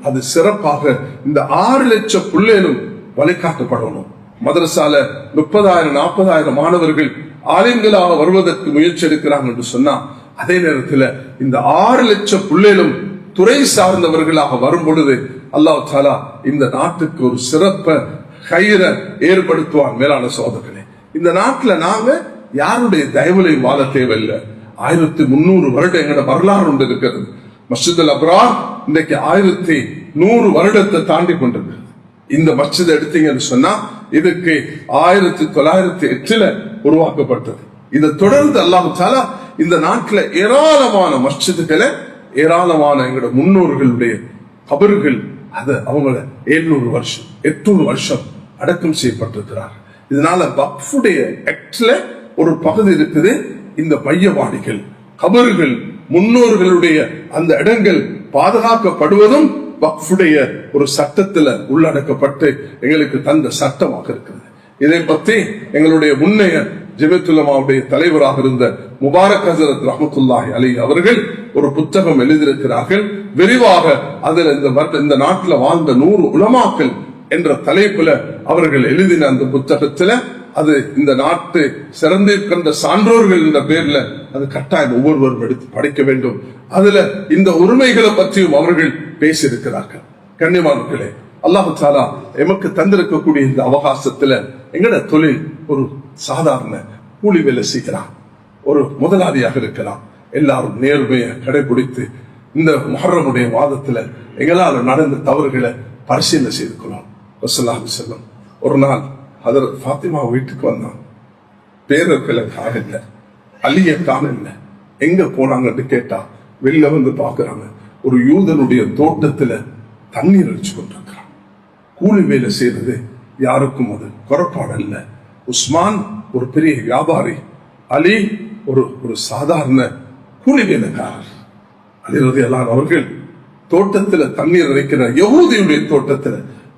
அது சிறப்பாக இந்த 6 லட்சம் பிள்ளைகளும் வழிகாட்டப்படணும். மதரசால 30,000-40,000 மாணவர்கள் ஆலிம்களாக வருவதற்கு முயற்சி எடுக்கிறாங்க என்று சொன்னா, அதே நேரத்தில் இந்த 6 லட்சம் பிள்ளைகளும் துறை சார்ந்தவர்களாக வரும் பொழுது அல்லாஹ் தஆலா இந்த நாட்டுக்கு ஒரு சிறப்ப கயிற ஏற்படுத்துவான். மேலான சகோதரர்களே, இந்த நாட்டுல நாங்க யாருடைய தயவுலையும் வாழ தேவையில்லை. 1300 வருடம் எங்களோட வரலாறு ஒன்று இருக்கிறது. மஸ்ஜித் அல் அப்ரார் இன்னைக்கு 1100 வருடத்தை தாண்டி கொண்டிருக்கிறது. இந்த மஸ்ஜித் எடுத்தீங்கன்னு சொன்னா இதுக்கு 1908 உருவாக்கப்பட்டது. இதை தொடர்ந்து அல்லாஹ் தஆலா இந்த நாட்டில் ஏராளமான மஸ்ஜிதுகளை, ஏராளமான எங்களோட முன்னோர்களுடைய கபர்கள் அது அவங்கள 700 வருஷம் 800 வருஷம் அடக்கம் செய்யப்பட்டிருக்கிறார். இதனால வக்ஃபுடைய ஆக்ட்ல ஒரு பகுதி இருக்குது. இந்த மையவாடிகள், கபர்கள், முன்னோர்களுடைய அந்த இடங்கள் பாதுகாக்கப்படுவதும் வக்ஃபுடைய ஒரு சட்டத்துல உள்ளடக்கப்பட்டு எங்களுக்கு தந்த சட்டமாக இருக்கிறது. இதை பற்றி எங்களுடைய முன்னைய ஜெமியத்துல்லமாவுடைய தலைவராக இருந்த முபாரக் ஹஸரத் ரஹ்மத்துல்லாஹி அலைஹி அவர்கள் ஒரு புத்தகம் எழுதியிருக்கிறார்கள். விரிவாக அதில் இந்த நாட்டில் வாழ்ந்த 100 உலமாக்கள் என்ற தலைப்புல அவர்கள் எழுதின அந்த புத்தகத்துல அது இந்த நாட்டு சிறந்திருக்கின்ற சான்றோர்கள் என்ற பேர்ல அது கட்டாயம் ஒவ்வொருவரும் எடுத்து படிக்க வேண்டும். அதுல இந்த உரிமைகளை பற்றியும் அவர்கள் பேசியிருக்கிறார்கள். கண்ணியமானவர்களே, அல்லாஹ் தஆலா எமக்கு தந்திருக்கக்கூடிய இந்த அவகாசத்துல எங்கட தொழில் ஒரு சாதாரண கூலி வேலை செய்யலாம், ஒரு முதலாளியாக இருக்கலாம். எல்லாரும் நேர்மையை கடைபிடித்து இந்த முஹர்ரமுடைய மாதத்துல எங்களால் நடந்த தவறுகளை பரிசீலனை செய்து கொள்ளலாம். ரசூலுல்லாஹி ஸல்லல்லாஹு அலைஹி வஸல்லம் ஒரு நாள் ஹஜ்ரத் ஃபாத்திமா வீட்டுக்கு வந்தாங்க. பேரர்களை காணல, அலியை காணல. எங்க போனாங்கன்னு கேட்டா வெளில வந்து பாக்குறாங்க, ஒரு யூதனுடைய தோட்டத்துல தண்ணீர் அடிச்சு கொண்டிருக்கிறான். கூலி வேலை செய்யறது யாருக்கும் அது குறைபாடு அல்ல. உஸ்மான் ஒரு பெரிய வியாபாரி, அலி ஒரு சாதாரண கூலி வேலைக்காரர். அலி ரலியல்லாஹு அவர்கள் தோட்டத்துல தண்ணீர் அடிக்கிற யஹூதியுடைய தோட்டத்துல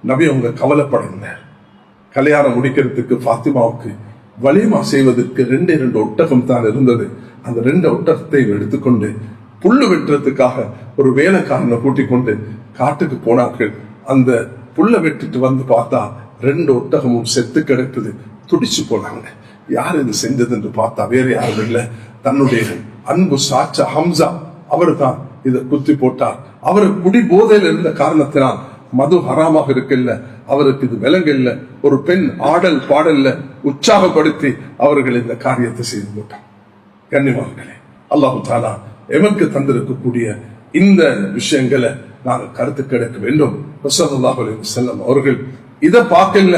நபி அவங்க கவலைப்படல. கல்யாணம் முடிக்கிறதுக்கு ஃபாத்திமாவுக்கு வலிமா செய்வதற்கு 2 ஒட்டகம் தான் இருந்தது. அந்த 2 ஒட்டகத்தை எடுத்துக்கொண்டு புல்லு வெட்டுறதுக்காக ஒரு வேலைக்காரனை கூட்டிக் கொண்டு காட்டுக்கு போனார்கள். அந்த புல்ல வெட்டிட்டு வந்து பார்த்தா 2 ஒட்டகமும் செத்து கிடக்குது. துடிச்சு போனாங்க. யார் இது செஞ்சது என்று பார்த்தா வேற யாரும் இல்லை, தன்னுடைய அன்பு சாச்சா ஹம்சா அவர் தான் இதை குத்தி போட்டார். அவர் குடி போதையில் இருந்த காரணத்தினால் மது ஹராமாக இருக்கல்ல, அவருக்கு இது விலங்கல்ல. ஒரு பெண் ஆடல் பாடல்ல உற்சாகப்படுத்தி அவர்கள் இந்த காரியத்தை செய்து போட்டார். கண்ணியமானவர்களே, அல்லாஹ் தஆலா எமக்கு தந்திருக்கக்கூடிய இந்த விஷயங்களை நாங்கள் கருத்து கிடைக்க வேண்டும். ஸல்லல்லாஹு அலைஹி வஸல்லம் அவர்கள் இதை பார்க்கல,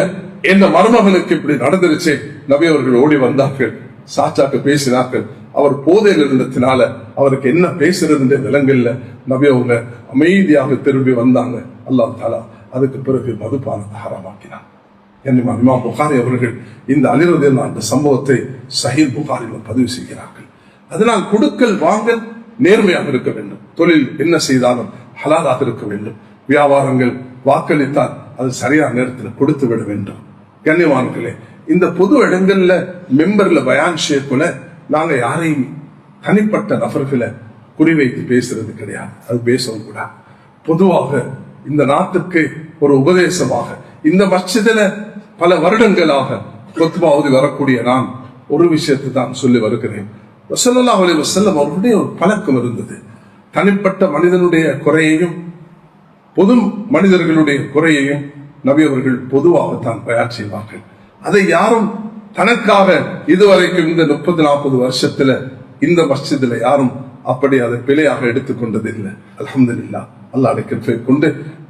என் மருமகனுக்கு இப்படி நடந்துருச்சு. நபி அவர்கள் ஓடி வந்தார்கள், சாச்சாக்கு பேசினார்கள். அவர் போதையில் இருந்ததுனால அவருக்கு என்ன பேசுறது விலங்கல்ல. நபி அவங்க அமைதியாக திரும்பி வந்தாங்க. அல்லாஹ் தஆலா அதுக்கு பிறகு மதுபானத்தை ஹராமாக்கினார். இமாம் புகாரி அவர்கள் இந்த அலி ரலியல்லாஹு அன்ஹு சம்பவத்தை சஹீஹ் புகாரியில் பதிவு செய்கிறார்கள். அதனால் கொடுக்கல் வாங்கல் நேர்மையாக இருக்க வேண்டும். தொழில் என்ன செய்தாலும் ஹலாலாக இருக்க வேண்டும். வியாபாரங்கள் வாக்களித்தால் அது சரியான நேரத்தில் கொடுத்து விட வேண்டும். கண்ணியவான்களே, இந்த பொது இடங்கள்ல மெம்பர்ல பயான் செய்யக்குள்ள நாங்க யாரையும் தனிப்பட்ட நபர்களை குறிவைத்து பேசுறது கிடையாது. அது பேசவும் கூட பொதுவாக இந்த நாட்டுக்கு ஒரு உபதேசமாக இந்த மஸ்ஜிதில பல வருடங்களாக கொத்பாவது வரக்கூடிய நான் ஒரு விஷயத்தை தான் சொல்லி வருகிறேன். ஸல்லல்லாஹு அலைஹி வஸல்லம் அவருடைய ஒரு பழக்கம் இருந்தது. தனிப்பட்ட மனிதனுடைய குறையையும் பொது மனிதர்களுடைய குறையையும் நபி அவர்கள் பொதுவாகத்தான் பயான் செய்வார்கள். அதை யாரும் தனக்காக இதுவரைக்கும் இந்த 30-40 வருஷத்துல இந்த மஸ்ஜிதுல யாரும் அப்படி அதை பிழையாக எடுத்துக்கொண்டது இல்லை. அல்ஹம்துலில்லாஹ், அல்லாஹ்வுடைய கிருபை கொண்டு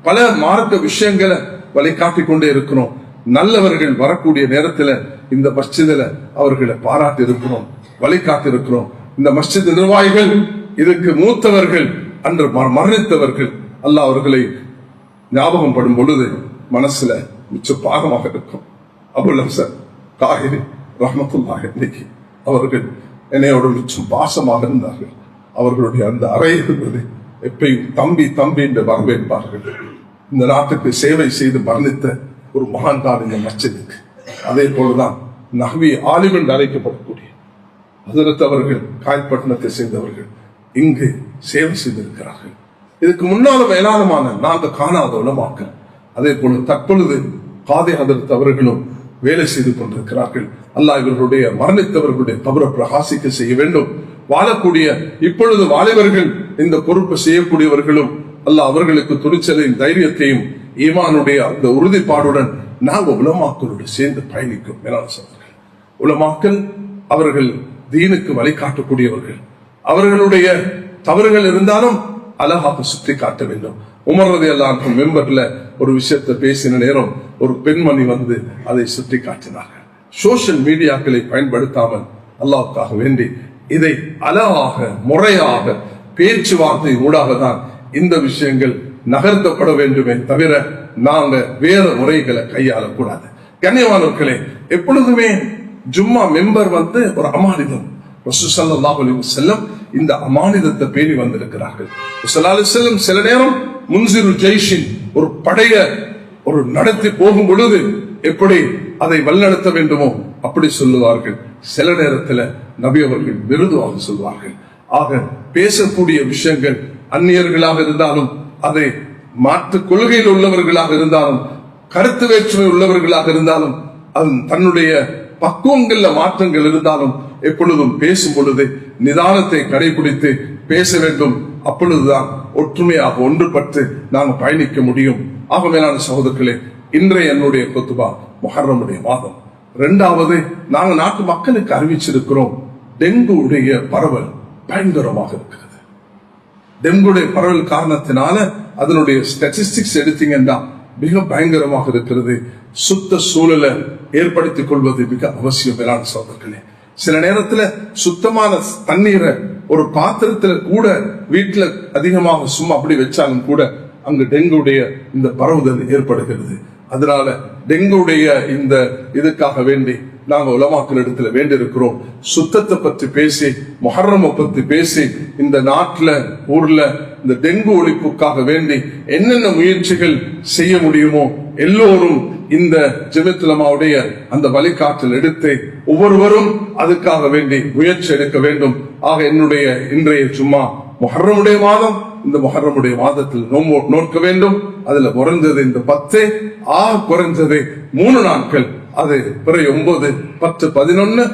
பல மார்க்க விஷயங்களை வழிகாட்டி கொண்டே இருக்கிறோம். நல்லவர்கள் வரக்கூடிய நேரத்துல இந்த மஸ்ஜிதுல அவர்களை பாராட்டி இருக்கிறோம், வழிகாட்டி இருக்கிறோம். இந்த மஸ்ஜித் நிர்வாகிகள், இதுக்கு மூத்தவர்கள், அன்று மரணித்தவர்கள், அல்லாஹ் அவர்களை ஞாபகம் படும் பொழுது மனசுல மிச்ச பாகமாக இருக்கும். அபுல் ஹசன் தாஹிரி ரஹ்மத்துல்லாஹி அலைஹி அவர்கள் என்னையோட மிச்சம் பாசமாக இருந்தார்கள். அவர்களுடைய அந்த அறை இருந்தது எப்பயும் தம்பி தம்பி என்று வரவேற்பார்கள். இந்த நாட்டுக்கு சேவை செய்து மரணித்த ஒரு மகான் தான் இந்த மஸ்ஜிதுக்கு. அதே போலதான் நஹ்வி ஆலிம் என்று அழைக்கப்படக்கூடிய ஹஜ்ரத் அவர்கள் காயப்பட்டினத்தை சேர்ந்தவர்கள் இங்கு சேவை செய்திருக்கிறார்கள். இதுக்கு முன்னாலும் ஏராளமான நாங்கள் காணாத உலமாக்கள், அதே போல தற்பொழுது காதி ஹஜ்ரத் அவர்களும் வேலை செய்து கொண்டிருக்கிறார்கள். அல்லாஹ் இவர்களுடைய மரணித்தவர்களுடைய கபரை பிரகாசிக்க செய்ய வேண்டும். வாழக்கூடிய இப்பொழுது வாலிபர்கள் இந்த பொறுப்பை செய்யக்கூடியவர்களும் அல்லாஹ் அவர்களுக்கு துணிச்சலையும் தைரியத்தையும் ஈமானுடைய அந்த உறுதிப்பாடுடன் நாங்கள் உலமாக்களோடு சேர்ந்து பயணிக்கும். உலமாக்கள் அவர்கள் தீனுக்கு வழிகாட்டக்கூடியவர்கள். அவர்களுடைய தவறுகள் இருந்தாலும் அழகாக சுற்றி காட்ட வேண்டும். உமர் ரலியல்லாஹு அன்ஹு மெம்பர்ல ஒரு விஷயத்தை பேசின நேரம் ஒரு பெண்மணி வந்து அதை சுட்டி காட்டினார்கள். சோசியல் மீடியாக்களை பயன்படுத்தாமல் அல்லாஹ்வுக்காக வேண்டி இதை அழகாக முறையாக பேச்சுவார்த்தை ஊடாக தான் இந்த விஷயங்கள் நகர்த்தப்பட வேண்டுமே தவிர நாங்க வேற முறைகளை கையாளக்கூடாது. கண்ணியமானவர்களே, எப்பொழுதுமே ஜும்மா மெம்பர் வந்து ஒரு அமானிதம். ரசூல் ஸல்லல்லாஹு அலைஹி வஸல்லம் இந்த அமானிதத்தை பேணி வந்திருக்கிறார்கள். ஸல்லல்லாஹு அலைஹி வஸல்லம் சில நேரம் முன்சிரு ஜெய்ஷின் ஒரு படைய ஒரு நடத்தி போகும் பொழுது எப்படி அதை வழிநடத்த வேண்டுமோ அப்படி சொல்லுவார்கள். சில நேரத்தில் நபி அவர்கள் மிருதுவாக சொல்வார்கள். ஆக பேசக்கூடிய விஷயங்கள் அந்நியர்களாக இருந்தாலும், அதை மாற்று கொள்கையில் உள்ளவர்களாக இருந்தாலும், கருத்து வேற்றுமை உள்ளவர்களாக இருந்தாலும், தன்னுடைய பக்குவங்கள்ல மாற்றங்கள் இருந்தாலும் எப்பொழுதும் பேசும் பொழுது நிதானத்தை கடைபிடித்து பேச வேண்டும். அப்பொழுதுதான் ஒற்றுமையாக ஒன்றுபட்டு நாங்கள் பயணிக்க முடியும். ஆக மேலான சகோதரர்களே, இன்றைய என்னுடைய குத்துபா முஹர்ரமுடைய மாதம். இரண்டாவது, நாங்கள் நாட்டு மக்களுக்கு அறிவிச்சிருக்கிறோம், டெங்கு உடைய பரவல் பயங்கரமாக இருக்கிறது. டெங்குடைய பரவல் காரணத்தினால அதனுடைய ஸ்டாட்டிஸ்டிக்ஸ் எடுத்தீங்கன்னா மிக பயங்கரமாக இருக்கிறது. சுத்த சூழலை ஏற்படுத்திக் கொள்வது மிக அவசியம். மேலான சகோதரர்களே, சில நேரத்துல சுத்தமான தண்ணீரை ஒரு பாத்திரத்துல கூட வீட்டுல அதிகமாக சும்மா அப்படி வச்சாலும் கூட அங்கு டெங்குடைய இந்த பரவுதல் ஏற்படுகிறது. அதனால டெங்குடைய இந்த இதுக்காக வேண்டி நாங்க உலமாக்கள் இடத்துல வேண்டி இருக்கிறோம். சுத்தத்தை பற்றி பேசி, முஹர்ரம் பற்றி பேசி, இந்த நாட்டுல ஊர்ல இந்த டெங்கு ஒழிப்புக்காக வேண்டி என்னென்ன முயற்சிகள் செய்ய முடியுமோ எல்லோரும் இந்த ஜமியத்துல் உலமாவுடைய அந்த வழிகாட்டல் எடுத்து ஒவ்வொருவரும் அதுக்காக வேண்டி முயற்சி எடுக்க வேண்டும். ஆக என்னுடைய இன்றைய சும்மா முஹர்ரமுடைய மாதம். இந்த முஹர்ரமுடைய மாதத்தில் நோக்க வேண்டும். அதுல குறைஞ்சது இந்த 10, குறைஞ்சது 3 நாட்கள், அது பிற 9, 10, 11,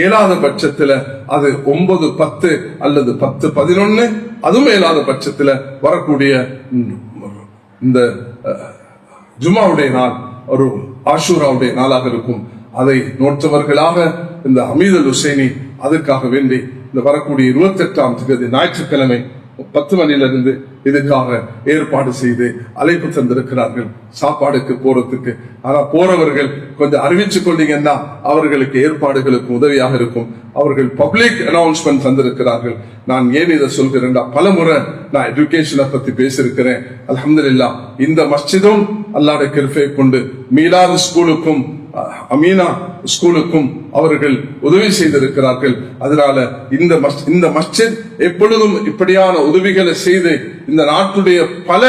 7வது பட்சத்துல அது 9, 10 அல்லது 10, 11, அதுவும் 7வது பட்சத்துல வரக்கூடிய இந்த ஜும்மாவுடைய நாள் ஒரு ஆஷூராவுடைய நாளாக இருக்கும். அதை நோற்றவர்களாக இந்த ஹமீது அல் ஹுசைனி அதுக்காக வேண்டி இந்த வரக்கூடிய 28ஆம் தேதி ஞாயிற்றுக்கிழமை 10 மணியிலிருந்து இதுக்காக ஏற்பாடு செய்து அழைப்பு தந்திருக்கிறார்கள் சாப்பாடுக்கு போறதுக்கு. ஆனா போறவர்கள் கொஞ்சம் அறிவிச்சு கொண்டீங்கன்னா அவர்களுக்கு ஏற்பாடுகளுக்கு உதவியாக இருக்கும். அவர்கள் பப்ளிக் அனௌன்ஸ்மெண்ட் தந்திருக்கிறார்கள். நான் ஏன் இதை சொல்கிறேன்டா, பல முறை நான் எஜுகேஷனை பத்தி பேசியிருக்கிறேன். அல்ஹம்துலில்லாஹ் இந்த மஸ்ஜிதும் அல்லாஹ்வுடைய கிருபை கொண்டு மீலாது ஸ்கூலுக்கும் அமீனா ஸ்கூலுக்கும் அவர்கள் உதவி செய்திருக்கிறார்கள். அதனால இந்த மஸ்ஜித் எப்பொழுதும் இப்படியான உதவிகளை செய்து இந்த நாட்டுடைய பல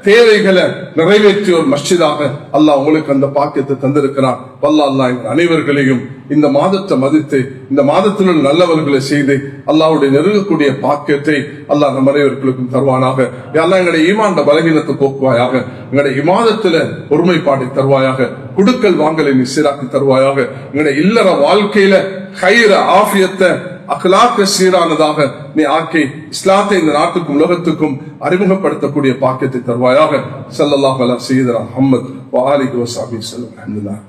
தேவைகளை நிறைவேற்றிய ஒரு மஸ்ஜிதாக அல்லாஹ் உங்களுக்கு அந்த பாக்கியத்தை தந்திருக்கிறான். வல்லா அல்லாஹ் எங்கள் அனைவர்களையும் இந்த மாதத்தை மதித்து இந்த மாதத்தில் நல்லவர்களை செய்து அல்லாஹ்வுடைய நெருங்கக்கூடிய பாக்கியத்தை அல்லாஹ் நம் அனைவர்களுக்கும் தருவானாக. அல்லாஹ் எங்களுடைய ஈமான் பலகீனத்தை போக்குவாயாக, எங்களுடைய இமாதத்துல ஒருமைப்பாட்டை தருவாயாக, குடுக்கல் வாங்கலை நீ சீராக்கி தருவாயாக, எங்களுடைய இல்லற வாழ்க்கையில கைர ஆஃபியத்தை அக்லாக்க சீரானதாக நீ ஆக்கி இஸ்லாத்தை இந்த நாட்டுக்கும் உலகத்துக்கும் அறிமுகப்படுத்தக்கூடிய பாக்கியத்தை தருவாயாக. ஸல்லல்லாஹு அலைஹி வஸல்லம் முஹம்மது வ ஆலிஹி வ ஸஹ்பிஹி வஸல்லம். அல்ஹம்துலில்லாஹ்.